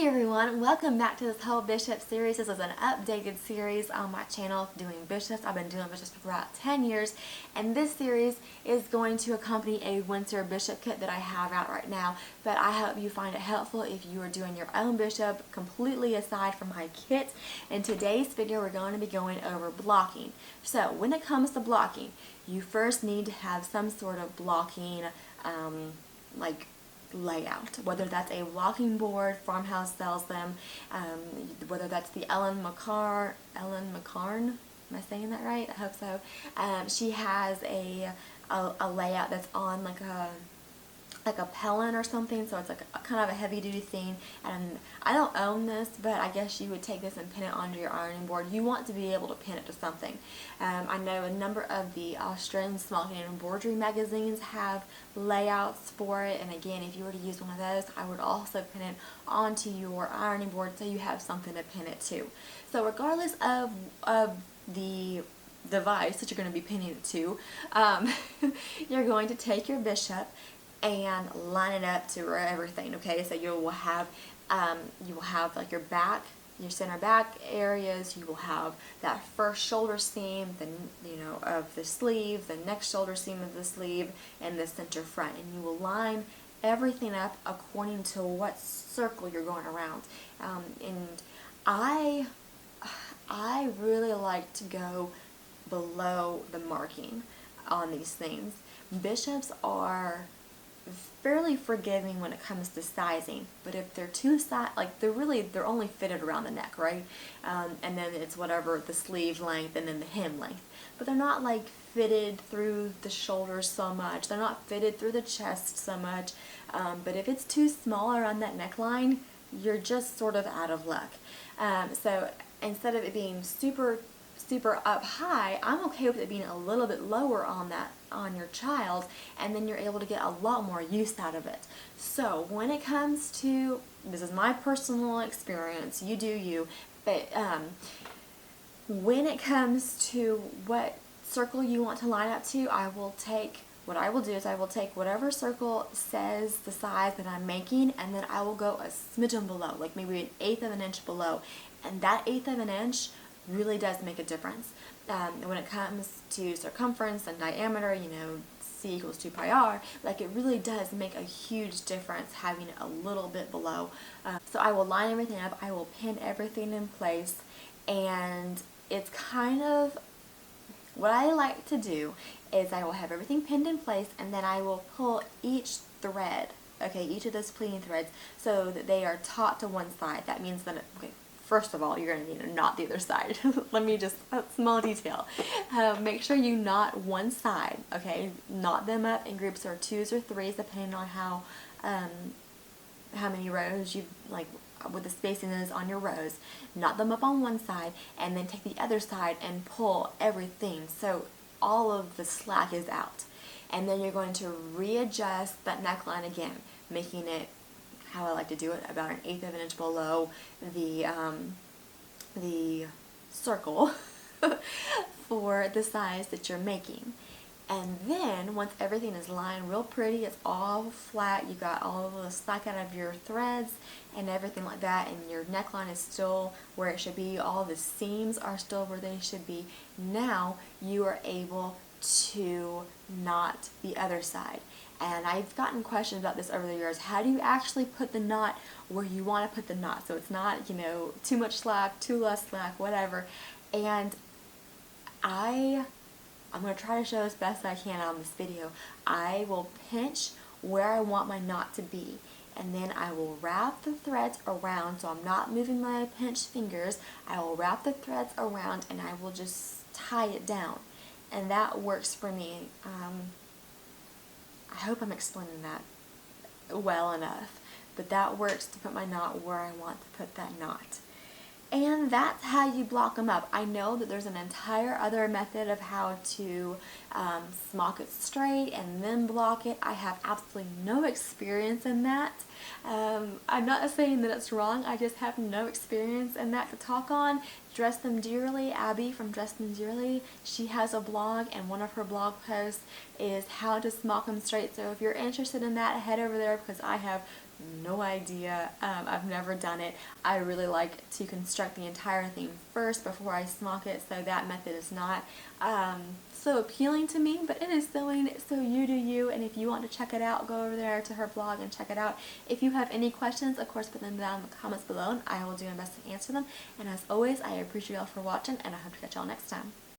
everyone, welcome back to this whole bishop series. This is an updated series on my channel doing bishops. I've been doing bishops for about 10 years, and this series is going to accompany a winter bishop kit that I have out right now, but I hope you find it helpful if you are doing your own bishop completely aside from my kit. In today's video, we're going to be going over blocking. So when it comes to blocking, you first need to have some sort of blocking layout, whether that's a blocking board. Farmhouse sells them, whether that's the Ellen McCarn, am I saying that right? I hope so. She has a layout that's on like a pellet or something, so it's like kind of a heavy duty thing, and I don't own this, but I guess you would take this and pin it onto your ironing board. You want to be able to pin it to something. I know a number of the Australian smocking and embroidery magazines have layouts for it, and again, if you were to use one of those, I would also pin it onto your ironing board so you have something to pin it to. So regardless of the device that you're going to be pinning it to, you're going to take your bishop and line it up to everything. Okay, so you will have like your back, your center back areas. You will have that first shoulder seam, of the sleeve, the next shoulder seam of the sleeve, and the center front, and you will line everything up according to what circle you're going around. And I really like to go below the marking on these things. Bishops are fairly forgiving when it comes to sizing, but if they're too they're only fitted around the neck, right? And then it's whatever the sleeve length and then the hem length, but they're not like fitted through the shoulders so much. They're not fitted through the chest so much. But if it's too small around that neckline, you're just sort of out of luck. So instead of it being super up high, I'm okay with it being a little bit lower on your child, and then you're able to get a lot more use out of it. So when it comes to, this is my personal experience, you do you, but when it comes to what circle you want to line up to, what I will do is I will take whatever circle says the size that I'm making, and then I will go a smidgen below, like maybe 1/8 of an inch below, and that 1/8 of an inch really does make a difference. When it comes to circumference and diameter, C equals 2 pi r, like it really does make a huge difference having it a little bit below. So I will line everything up, I will pin everything in place, and it's kind of, what I like to do is I will have everything pinned in place, and then I will pull each thread, okay, each of those pleating threads, so that they are taut to one side. That means that, first of all, you're going to need to knot the other side. Let me just, a small detail. Make sure you knot one side, okay? Knot them up in groups or 2s or 3s, depending on how many rows you what the spacing is on your rows. Knot them up on one side, and then take the other side and pull everything so all of the slack is out. And then you're going to readjust that neckline again, making it, how I like to do it, about 1/8 of an inch below the circle for the size that you're making. And then once everything is lined real pretty, it's all flat, you got all the slack out of your threads and everything like that, and your neckline is still where it should be, all the seams are still where they should be, now you are able to knot the other side. And I've gotten questions about this over the years. How do you actually put the knot where you want to put the knot, so it's not, too much slack, too less slack, whatever? And I'm going to try to show as best I can on this video. I will pinch where I want my knot to be, and then I will wrap the threads around, so I'm not moving my pinched fingers. I will wrap the threads around, and I will just tie it down. And that works for me. I hope I'm explaining that well enough, but that works to put my knot where I want to put that knot. And that's how you block them up. I know that there's an entire other method of how to smock it straight and then block it. I have absolutely no experience in that. I'm not saying that it's wrong, I just have no experience in that to talk on. Dress Them Dearly, Abby from Dress Them Dearly, she has a blog, and one of her blog posts is how to smock them straight. So if you're interested in that, head over there, because I have no idea. I've never done it. I really like to construct the entire thing first before I smock it, so that method is not so appealing to me, but it is sewing, so you do you. And if you want to check it out, go over there to her blog and check it out. If you have any questions, of course, put them down in the comments below, and I will do my best to answer them. And as always, I appreciate y'all for watching, and I hope to catch y'all next time.